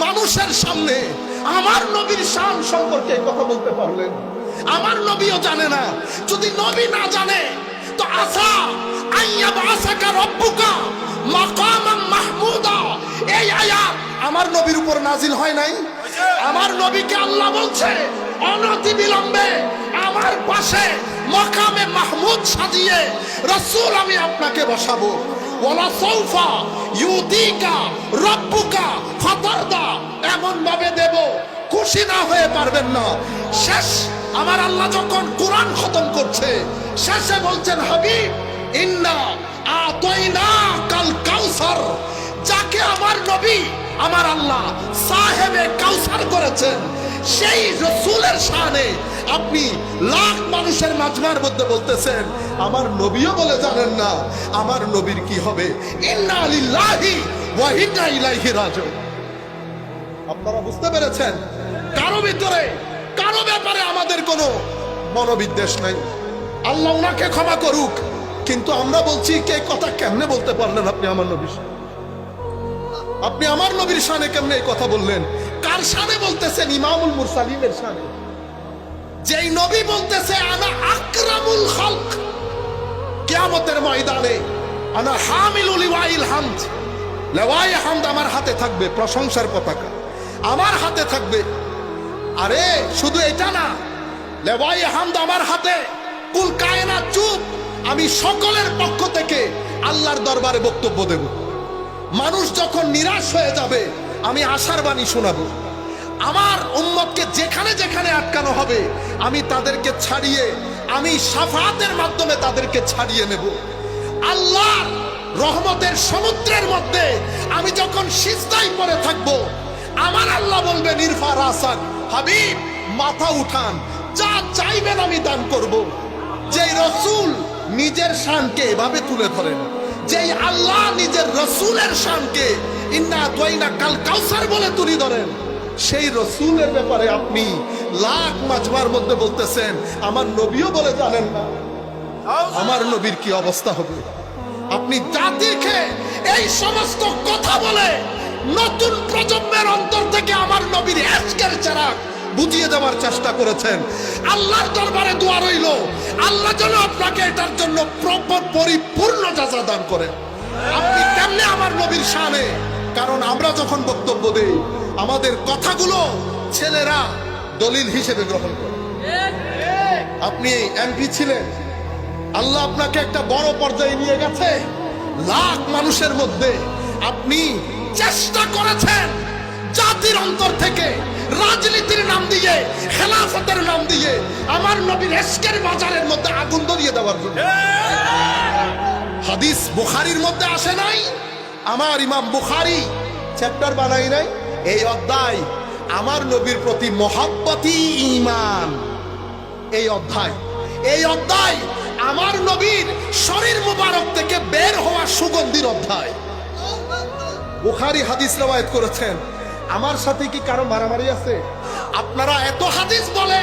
মানুষের সামনে আমার নবীর শান সম্পর্কে কথা বলতে পারলেন? আমার নবীও জানে না। যদি নবী না জানে তো আসা আইয়া বাসাকা রব্বুকা মাকামান মাহমুদা, এই আয়াত আমার নবীর উপর নাজিল হয় নাই? আমার নবীকে আল্লাহ বলছে অনতি বিলম্বে আমার পাশে মাকামে মাহমুদ সাজিয়ে রাসূল আমি আপনাকে বসাবো। ওয়ালা সাউফা ইউতিকা রব্বুকা ফাতারদা, এমন ভাবে দেব খুশি না হয়ে পারবেন না। শেষ আমার আল্লাহ যখন কোরআন খতম করছে, শেষে বলছেন হাবিব ইন্না আতাইনা কাল কাউসার, যাকে আমার নবী আমার আল্লাহ সাহেবে কাউসার করেছেন, সেই রাসূলের শানে আপনি লাখ মানুষের মাজমার মধ্যে বলতেছেন আমার নবীও বলে জানেন না আমার নবীর কি হবে। ইন্না লিল্লাহি ওয়া ইন্না ইলাইহি রাজিউন। আপনারা বুঝতে পেরেছেন? কারো ভিতরে কারো ব্যাপারে আমাদের কোনো মনোবিদ্বেষ নাই। আল্লাহ ওনাকে ক্ষমা করুক, কিন্তু আমরা বলছি কে কথা কেমনে বলতে পারলেন আপনি আমার নবীর? আপনি আমার নবীর শানে কেমনে এই কথা বললেন? কার শানে বলতেছেন? ইমামুল মুরসালিনের শানে। যেই নবী বলতেছে আনা আকরামুল খালক, কিয়ামতের ময়দানে আনা হামিলুল লিওয়াইল হামদ, লিওয়ায়ে হামদ আমার হাতে থাকবে, প্রশংসার পতাকা আমার হাতে থাকবে। আরে শুধু এটা না, লিওয়ায়ে হামদ আমার হাতে, কুল কায়নাত চুপ, আমি সকলের পক্ষ থেকে আল্লাহর দরবারে বক্তব্য দেব। মানুষ যখন নিরাশ হয়ে যাবে আমি আশার বাণী শোনাবো। আমার উম্মতকে যেখানে যেখানে আটকানো হবে আমি তাদেরকে ছাড়িয়ে, আমি শাফাআতের মাধ্যমে তাদেরকে ছাড়িয়ে নেব। আল্লাহর রহমতের সমুদ্রের মধ্যে আমি যখন সিজদায় পড়ে থাকবো, আমার আল্লাহ বলবেন ইরফা রাসাক, হাবিব মাথা উঠান, যা চাইবেন আমি দান করব। যেই রাসূল নিজের শানকে এভাবে তুলে ধরেন, যেই আল্লাহ নিজের রাসূলের শানকে ইন্না আতাইনা কাল কাউসার বলে তুলে ধরেন, সেই রাসূলের ব্যাপারে আপনি লাখ মাজমার মধ্যে বলতেছেন আমার নবীও বলে জানেন না আমার নবীর কি অবস্থা হবে? আপনি জাতিকে এই সমস্ত কথা বলে নতুন প্রজন্মের অন্তর থেকে আমার নবীর এশকের চেরাগ বুঝিয়ে দেওয়ার চেষ্টা করেছেন। আল্লাহর দরবারে দোয়া রইল, আল্লাহ যেন আপনাকে এটার জন্য প্রপার পরিপূর্ণ যাজা দান করেন। আপনি কেমনে আমার নবীর শানে? কারণ আমরা যখন বক্তব্য দেই আমাদের কথাগুলো ছেলেরা দলিল হিসেবে গ্রহণ করে। আপনি এমপি ছিলেন, আল্লাহ আপনাকে একটা বড় পর্যায়ে নিয়ে গেছে, লাখ মানুষের মধ্যে আপনি চেষ্টা করেছেন জাতির অন্তর থেকে রাজনীতির নাম দিয়ে, খেলাফতের নাম দিয়ে আমার নবীর এশকের বাজারের মধ্যে আগুন ধরিয়ে দেওয়ার জন্য। হাদিস বুখারীর মধ্যে আসে নাই? আমার ইমাম বুখারী চ্যাপ্টার বানাই নাই, এই অধ্যায় আমার নবীর প্রতি মহব্বতই ঈমান। এই অধ্যায় আমার নবীর শরীর মুবারক থেকে বের হওয়া সুগন্ধির অধ্যায়। বুখারী হাদিস রওয়ায়াত করেছেন। আমার সাথে কি কারো মারামারি আছে? আপনারা এত হাদিস বলে